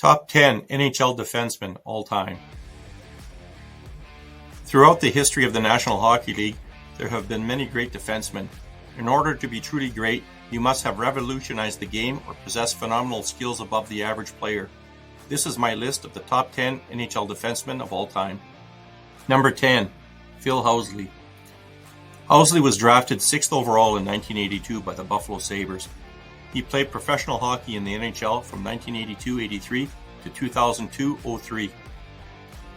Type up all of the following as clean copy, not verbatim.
Top 10 NHL Defensemen all time. Throughout the history of the National Hockey League, there have been many great defensemen. In order to be truly great, you must have revolutionized the game or possess phenomenal skills above the average player. This is my list of the top 10 NHL defensemen of all time. Number 10, Phil Housley. Housley was drafted 6th overall in 1982 by the Buffalo Sabres. He played professional hockey in the NHL from 1982-83 to 2002-03.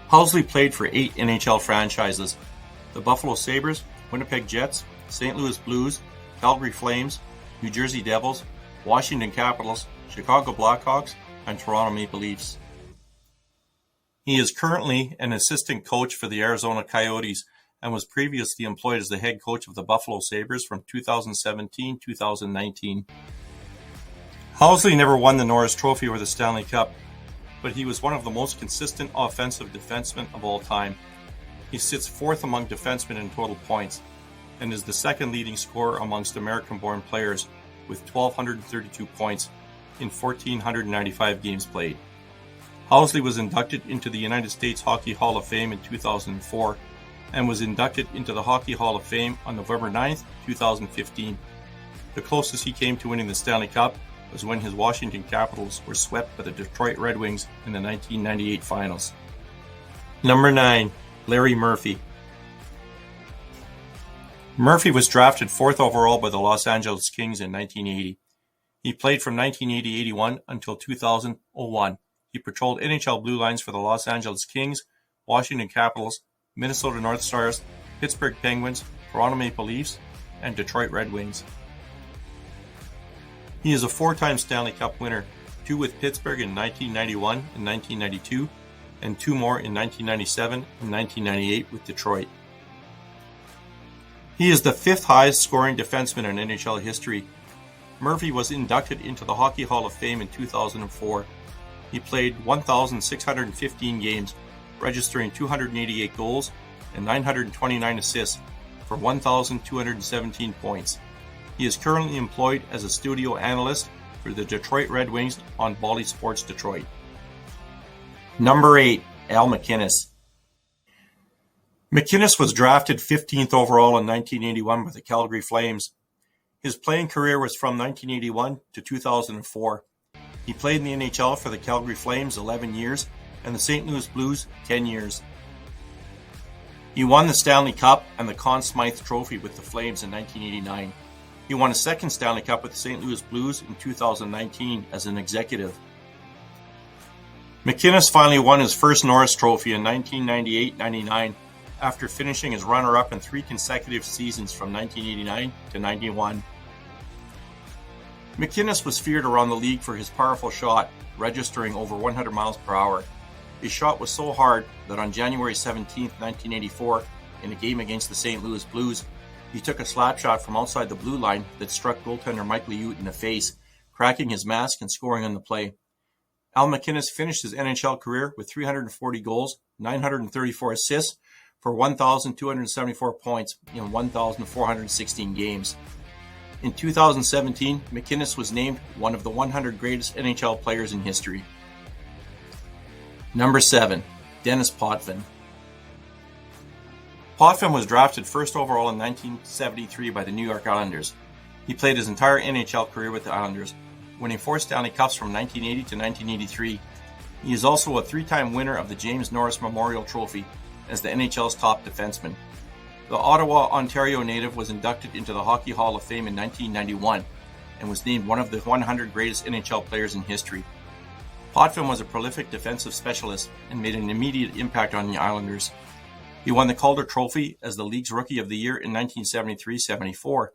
Housley played for 8 NHL franchises: the Buffalo Sabres, Winnipeg Jets, St. Louis Blues, Calgary Flames, New Jersey Devils, Washington Capitals, Chicago Blackhawks, and Toronto Maple Leafs. He is currently an assistant coach for the Arizona Coyotes and was previously employed as the head coach of the Buffalo Sabres from 2017-2019. Housley never won the Norris Trophy or the Stanley Cup, but he was one of the most consistent offensive defensemen of all time. He sits 4th among defensemen in total points and is the second leading scorer amongst American-born players with 1,232 points in 1,495 games played. Housley was inducted into the United States Hockey Hall of Fame in 2004 and was inducted into the Hockey Hall of Fame on November 9, 2015. The closest he came to winning the Stanley Cup was when his Washington Capitals were swept by the Detroit Red Wings in the 1998 finals. Number 9, Larry Murphy. Murphy was drafted 4th overall by the Los Angeles Kings in 1980. He played from 1980-81 until 2001. He patrolled NHL blue lines for the Los Angeles Kings, Washington Capitals, Minnesota North Stars, Pittsburgh Penguins, Toronto Maple Leafs, and Detroit Red Wings. He is a 4-time Stanley Cup winner, 2 with Pittsburgh in 1991 and 1992, and 2 more in 1997 and 1998 with Detroit. He is the 5th highest scoring defenseman in NHL history. Murphy was inducted into the Hockey Hall of Fame in 2004. He played 1,615 games, registering 288 goals and 929 assists for 1,217 points. He is currently employed as a studio analyst for the Detroit Red Wings on Bally Sports Detroit. Number 8, Al MacInnis. MacInnis was drafted 15th overall in 1981 by the Calgary Flames. His playing career was from 1981 to 2004. He played in the NHL for the Calgary Flames 11 years and the St. Louis Blues 10 years. He won the Stanley Cup and the Conn Smythe Trophy with the Flames in 1989. He won a second Stanley Cup with the St. Louis Blues in 2019 as an executive. MacInnis finally won his first Norris Trophy in 1998-99 after finishing as runner-up in 3 consecutive seasons from 1989 to 91. MacInnis was feared around the league for his powerful shot, registering over 100 miles per hour. His shot was so hard that on January 17, 1984, in a game against the St. Louis Blues, he took a slap shot from outside the blue line that struck goaltender Mike Liut in the face, cracking his mask and scoring on the play. Al MacInnis finished his NHL career with 340 goals, 934 assists for 1,274 points in 1,416 games. In 2017, MacInnis was named one of the 100 greatest NHL players in history. Number 7, Denis Potvin. Potvin was drafted 1st overall in 1973 by the New York Islanders. He played his entire NHL career with the Islanders, winning 4 Stanley Cups from 1980 to 1983. He is also a 3-time winner of the James Norris Memorial Trophy as the NHL's top defenseman. The Ottawa, Ontario native was inducted into the Hockey Hall of Fame in 1991 and was named one of the 100 greatest NHL players in history. Potvin was a prolific defensive specialist and made an immediate impact on the Islanders. He won the Calder Trophy as the league's Rookie of the Year in 1973-74.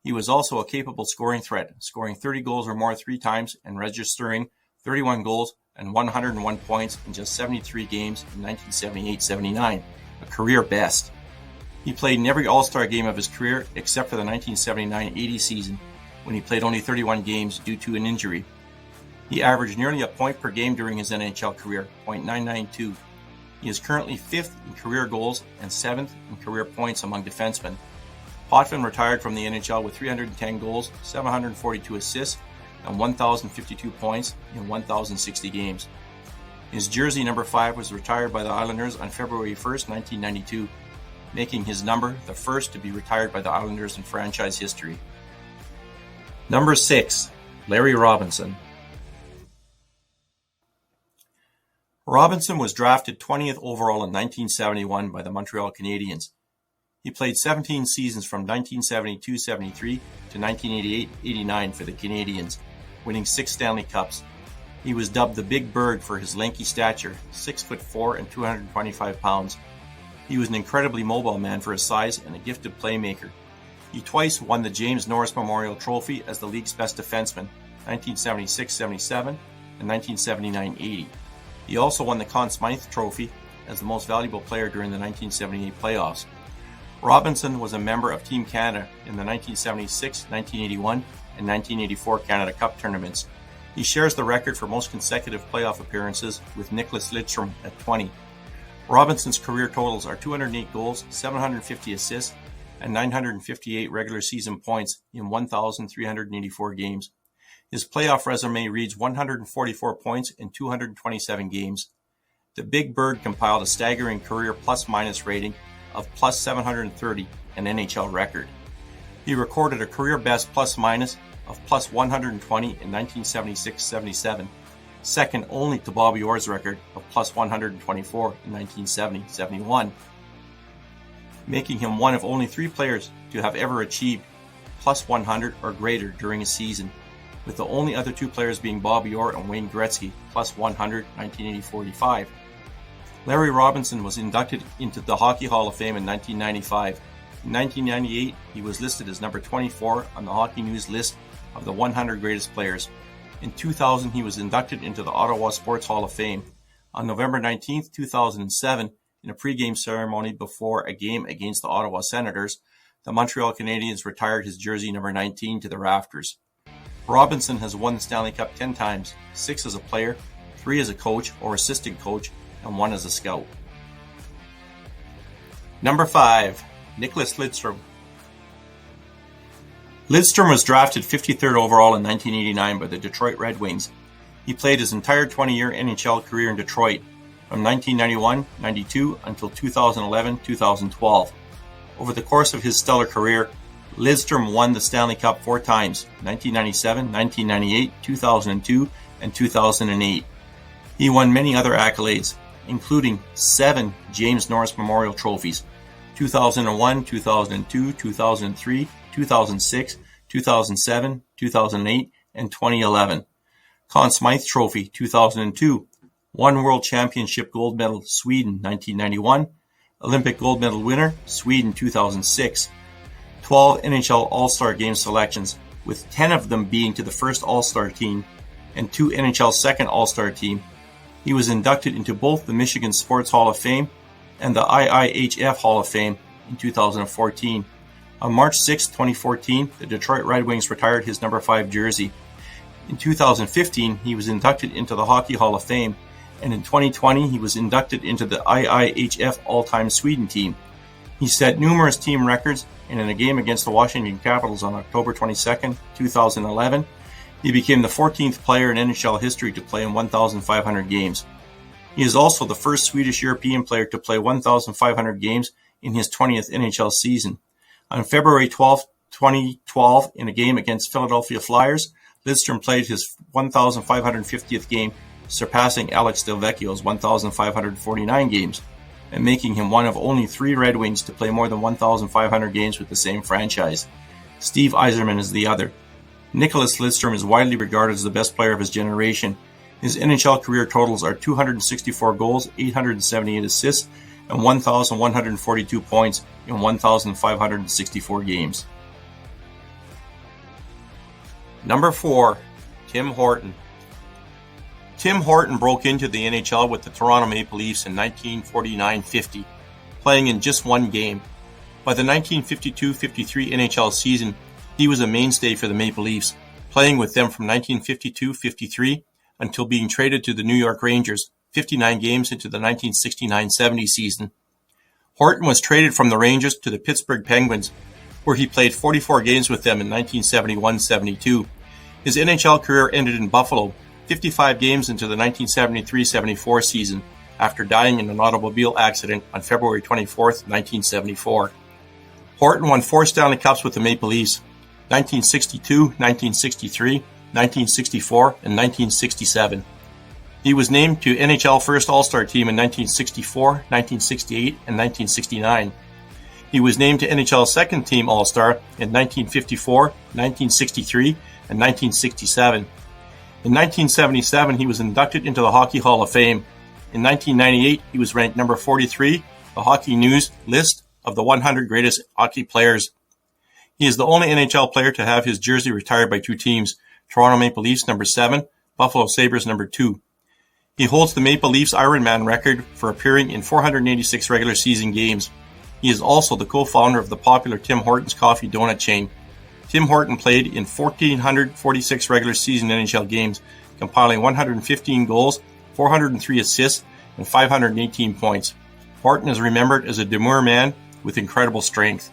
He was also a capable scoring threat, scoring 30 goals or more 3 times and registering 31 goals and 101 points in just 73 games in 1978-79, a career best. He played in every All-Star game of his career except for the 1979-80 season, when he played only 31 games due to an injury. He averaged nearly a point per game during his NHL career, .992. He is currently 5th in career goals and 7th in career points among defensemen. Potvin retired from the NHL with 310 goals, 742 assists, and 1,052 points in 1,060 games. His jersey number 5 was retired by the Islanders on February 1st, 1992, making his number the first to be retired by the Islanders in franchise history. Number 6, Larry Robinson. Robinson was drafted 20th overall in 1971 by the Montreal Canadiens. He played 17 seasons from 1972-73 to 1988-89 for the Canadiens, winning 6 Stanley Cups. He was dubbed the Big Bird for his lanky stature, 6'4" and 225 pounds. He was an incredibly mobile man for his size and a gifted playmaker. He twice won the James Norris Memorial Trophy as the league's best defenseman, 1976-77 and 1979-80. He also won the Conn Smythe Trophy as the most valuable player during the 1978 playoffs. Robinson was a member of Team Canada in the 1976, 1981, and 1984 Canada Cup tournaments. He shares the record for most consecutive playoff appearances with Nicklas Lidstrom at 20. Robinson's career totals are 208 goals, 750 assists, and 958 regular season points in 1,384 games. His playoff resume reads 144 points in 227 games. The Big Bird compiled a staggering career plus-minus rating of plus 730, an NHL record. He recorded a career best plus-minus of plus 120 in 1976-77, second only to Bobby Orr's record of plus 124 in 1970-71, making him one of only 3 players to have ever achieved plus 100 or greater during a season, with the only other 2 players being Bobby Orr and Wayne Gretzky, plus 100, 1984-85. Larry Robinson was inducted into the Hockey Hall of Fame in 1995. In 1998, he was listed as number 24 on the Hockey News list of the 100 greatest players. In 2000, he was inducted into the Ottawa Sports Hall of Fame. On November 19, 2007, in a pregame ceremony before a game against the Ottawa Senators, the Montreal Canadiens retired his jersey number 19 to the rafters. Robinson has won the Stanley Cup 10 times, 6 as a player, 3 as a coach or assistant coach, and 1 as a scout. Number 5, Nicklas Lidstrom. Lidstrom was drafted 53rd overall in 1989 by the Detroit Red Wings. He played his entire 20-year NHL career in Detroit, from 1991-92 until 2011-2012. Over the course of his stellar career, Lidstrom won the Stanley Cup 4 times, 1997, 1998, 2002, and 2008. He won many other accolades, including 7 James Norris Memorial Trophies, 2001, 2002, 2003, 2006, 2007, 2008, and 2011. Conn Smythe Trophy, 2002. 1 World Championship gold medal, Sweden, 1991. Olympic gold medal winner, Sweden, 2006. 12 NHL All-Star Game selections, with 10 of them being to the first All-Star team and 2 NHL second All-Star team. He was inducted into both the Michigan Sports Hall of Fame and the IIHF Hall of Fame in 2014. On March 6, 2014, the Detroit Red Wings retired his number 5 jersey. In 2015, he was inducted into the Hockey Hall of Fame, and in 2020, he was inducted into the IIHF All-Time Sweden team. He set numerous team records, and in a game against the Washington Capitals on October 22, 2011, he became the 14th player in NHL history to play in 1,500 games. He is also the first Swedish European player to play 1,500 games in his 20th NHL season. On February 12, 2012, in a game against Philadelphia Flyers, Lidstrom played his 1,550th game, surpassing Alex Delvecchio's 1,549 games, and making him one of only 3 Red Wings to play more than 1,500 games with the same franchise. Steve Yzerman is the other. Nicklas Lidstrom is widely regarded as the best player of his generation. His NHL career totals are 264 goals, 878 assists, and 1,142 points in 1,564 games. Number 4, Tim Horton. Tim Horton broke into the NHL with the Toronto Maple Leafs in 1949-50, playing in just 1 game. By the 1952-53 NHL season, he was a mainstay for the Maple Leafs, playing with them from 1952-53 until being traded to the New York Rangers 59 games into the 1969-70 season. Horton was traded from the Rangers to the Pittsburgh Penguins, where he played 44 games with them in 1971-72. His NHL career ended in Buffalo, 55 games into the 1973-74 season after dying in an automobile accident on February 24, 1974. Horton won 4 Stanley Cups with the Maple Leafs, 1962, 1963, 1964, and 1967. He was named to NHL First All-Star Team in 1964, 1968, and 1969. He was named to NHL Second Team All-Star in 1954, 1963, and 1967. In 1977, he was inducted into the Hockey Hall of Fame. In 1998, he was ranked number 43, the Hockey News list of the 100 greatest hockey players. He is the only NHL player to have his jersey retired by 2 teams, Toronto Maple Leafs number 7, Buffalo Sabres number 2. He holds the Maple Leafs Ironman record for appearing in 486 regular season games. He is also the co-founder of the popular Tim Hortons coffee donut chain. Tim Horton played in 1,446 regular season NHL games, compiling 115 goals, 403 assists, and 518 points. Horton is remembered as a demure man with incredible strength.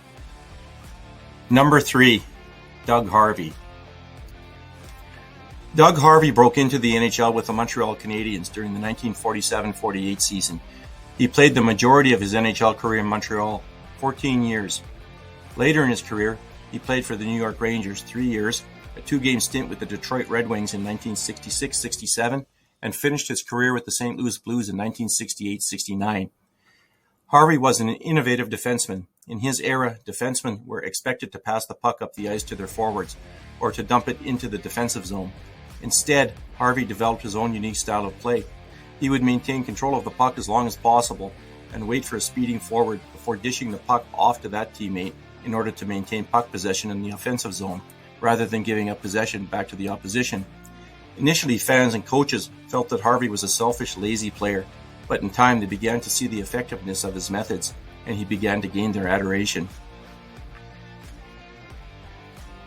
Number 3, Doug Harvey. Doug Harvey broke into the NHL with the Montreal Canadiens during the 1947-48 season. He played the majority of his NHL career in Montreal, 14 years. Later in his career, he played for the New York Rangers 3 years, a 2-game stint with the Detroit Red Wings in 1966-67, and finished his career with the St. Louis Blues in 1968-69. Harvey was an innovative defenseman. In his era, defensemen were expected to pass the puck up the ice to their forwards or to dump it into the defensive zone. Instead, Harvey developed his own unique style of play. He would maintain control of the puck as long as possible and wait for a speeding forward before dishing the puck off to that teammate in order to maintain puck possession in the offensive zone, rather than giving up possession back to the opposition. Initially, fans and coaches felt that Harvey was a selfish, lazy player, but in time they began to see the effectiveness of his methods, and he began to gain their adoration.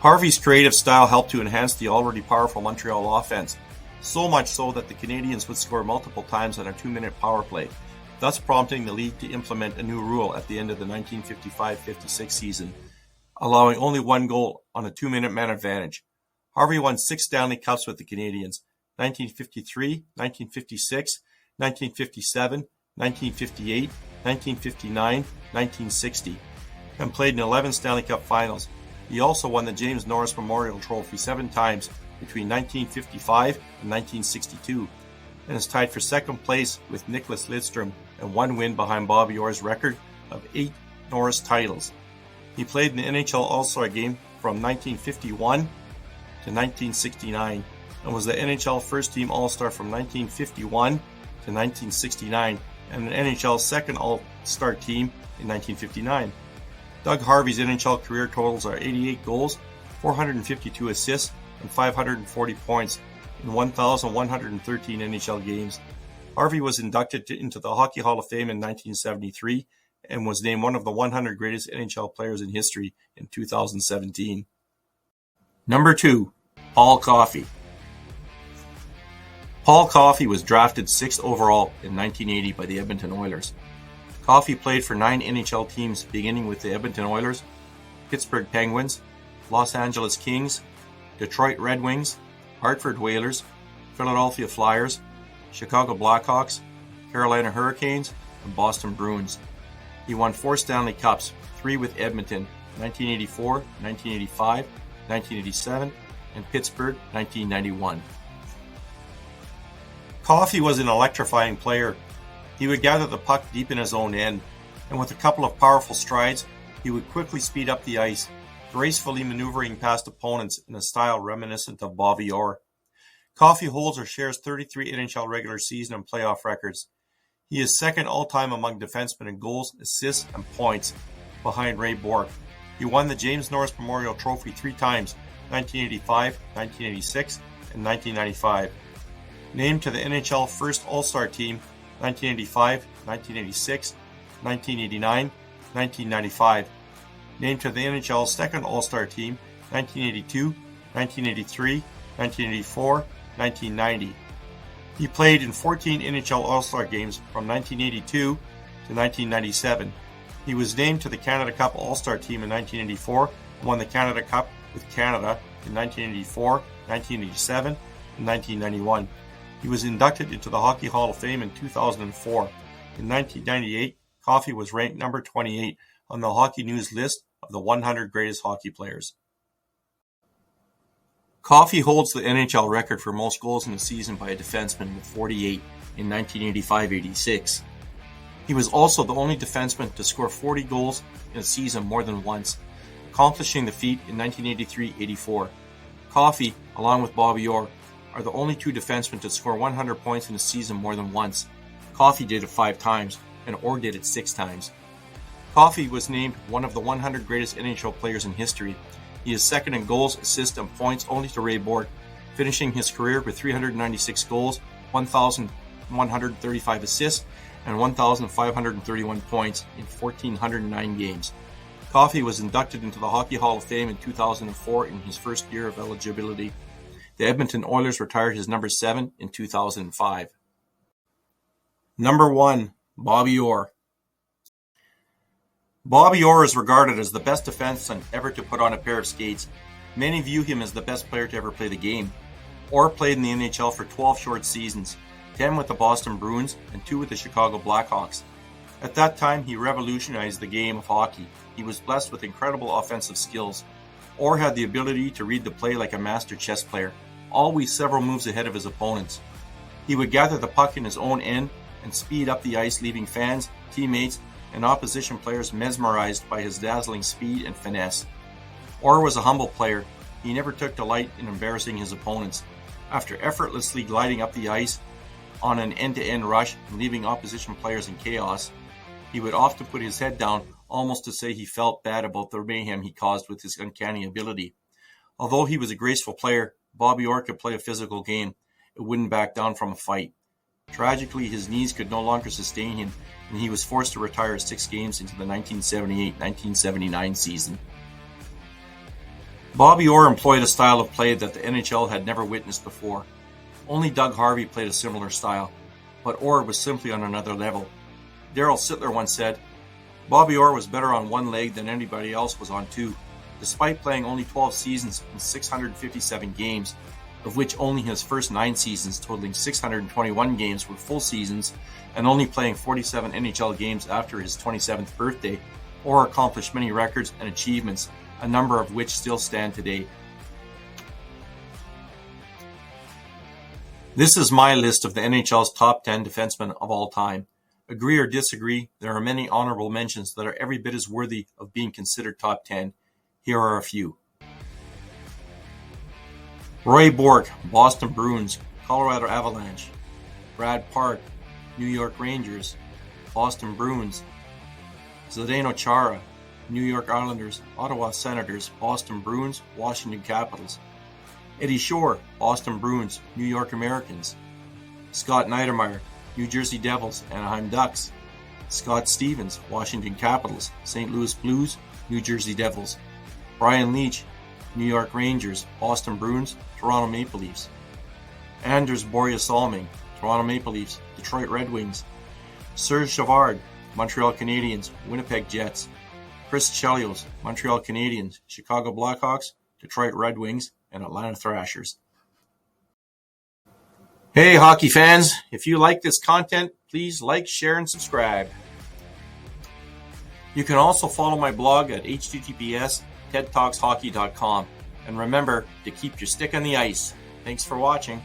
Harvey's creative style helped to enhance the already powerful Montreal offense, so much so that the Canadiens would score multiple times on a 2-minute power play, thus prompting the league to implement a new rule at the end of the 1955-56 season, allowing only 1 goal on a 2-minute man advantage. Harvey won 6 Stanley Cups with the Canadiens, 1953, 1956, 1957, 1958, 1959, 1960, and played in 11 Stanley Cup finals. He also won the James Norris Memorial Trophy 7 times between 1955 and 1962, and is tied for second place with Nicklas Lidstrom and 1 win behind Bobby Orr's record of 8 Norris titles. He played in the NHL All-Star Game from 1951 to 1969 and was the NHL First Team All-Star from 1951 to 1969 and the NHL Second All-Star Team in 1959. Doug Harvey's NHL career totals are 88 goals, 452 assists, and 540 points in 1,113 NHL games. Harvey was inducted into the Hockey Hall of Fame in 1973 and was named one of the 100 greatest NHL players in history in 2017. Number 2, Paul Coffey. Paul Coffey was drafted 6th overall in 1980 by the Edmonton Oilers. Coffey played for 9 NHL teams, beginning with the Edmonton Oilers, Pittsburgh Penguins, Los Angeles Kings, Detroit Red Wings, Hartford Whalers, Philadelphia Flyers, Chicago Blackhawks, Carolina Hurricanes, and Boston Bruins. He won 4 Stanley Cups, 3 with Edmonton, 1984, 1985, 1987, and Pittsburgh, 1991. Coffey was an electrifying player. He would gather the puck deep in his own end, and with a couple of powerful strides, he would quickly speed up the ice, gracefully maneuvering past opponents in a style reminiscent of Bobby Orr. Coffey holds or shares 33 NHL regular season and playoff records. He is second all-time among defensemen in goals, assists, and points, behind Ray Bourque. He won the James Norris Memorial Trophy 3 times, 1985, 1986, and 1995. Named to the NHL First All-Star Team, 1985, 1986, 1989, 1995. Named to the NHL Second All-Star Team, 1982, 1983, 1984, 1990. He played in 14 NHL All-Star games from 1982 to 1997. He was named to the Canada Cup All-Star Team in 1984 and won the Canada Cup with Canada in 1984, 1987, in 1991. He was inducted into the Hockey Hall of Fame in 2004. In 1998, Coffey was ranked number 28 on the Hockey News list of the 100 greatest hockey players. Coffey holds the NHL record for most goals in a season by a defenseman with 48 in 1985-86. He was also the only defenseman to score 40 goals in a season more than once, accomplishing the feat in 1983-84. Coffey, along with Bobby Orr, are the only two defensemen to score 100 points in a season more than once. Coffey did it 5 times, and Orr did it 6 times. Coffey was named one of the 100 greatest NHL players in history. He is second in goals, assists, and points only to Ray Bork, finishing his career with 396 goals, 1,135 assists, and 1,531 points in 1,409 games. Coffey was inducted into the Hockey Hall of Fame in 2004 in his first year of eligibility. The Edmonton Oilers retired his number 7 in 2005. Number 1. Bobby Orr. Bobby Orr is regarded as the best defenseman ever to put on a pair of skates. Many view him as the best player to ever play the game. Orr played in the NHL for 12 short seasons, 10 with the Boston Bruins and 2 with the Chicago Blackhawks. At that time, he revolutionized the game of hockey. He was blessed with incredible offensive skills. Orr had the ability to read the play like a master chess player, always several moves ahead of his opponents. He would gather the puck in his own end and speed up the ice, leaving fans, teammates, and opposition players mesmerized by his dazzling speed and finesse. Orr was a humble player. He never took delight in embarrassing his opponents. After effortlessly gliding up the ice on an end-to-end rush and leaving opposition players in chaos, he would often put his head down, almost to say he felt bad about the mayhem he caused with his uncanny ability. Although he was a graceful player, Bobby Orr could play a physical game. It wouldn't back down from a fight. Tragically, his knees could no longer sustain him, and he was forced to retire 6 games into the 1978-1979 season. Bobby Orr employed a style of play that the NHL had never witnessed before. Only Doug Harvey played a similar style, but Orr was simply on another level. Darryl Sittler once said, "Bobby Orr was better on one leg than anybody else was on 2. Despite playing only 12 seasons and 657 games, of which only his first 9 seasons totaling 621 games were full seasons, and only playing 47 NHL games after his 27th birthday, Orr accomplished many records and achievements, a number of which still stand today." This is my list of the NHL's top 10 defensemen of all time. Agree or disagree, there are many honorable mentions that are every bit as worthy of being considered top 10. Here are a few. Roy Bork, Boston Bruins, Colorado Avalanche. Brad Park, New York Rangers, Boston Bruins. Zdeno Chara, New York Islanders, Ottawa Senators, Boston Bruins, Washington Capitals. Eddie Shore, Boston Bruins, New York Americans. Scott Niedermayer, New Jersey Devils, Anaheim Ducks. Scott Stevens, Washington Capitals, St. Louis Blues, New Jersey Devils. Brian Leetch, New York Rangers, Boston Bruins, Toronto Maple Leafs. Anders Borje-Salming, Toronto Maple Leafs, Detroit Red Wings. Serge Savard, Montreal Canadiens, Winnipeg Jets. Chris Chelios, Montreal Canadiens, Chicago Blackhawks, Detroit Red Wings, and Atlanta Thrashers. Hey hockey fans, if you like this content, please like, share, and subscribe. You can also follow my blog at https://tedtalkshockey.com. And remember to keep your stick on the ice. Thanks for watching.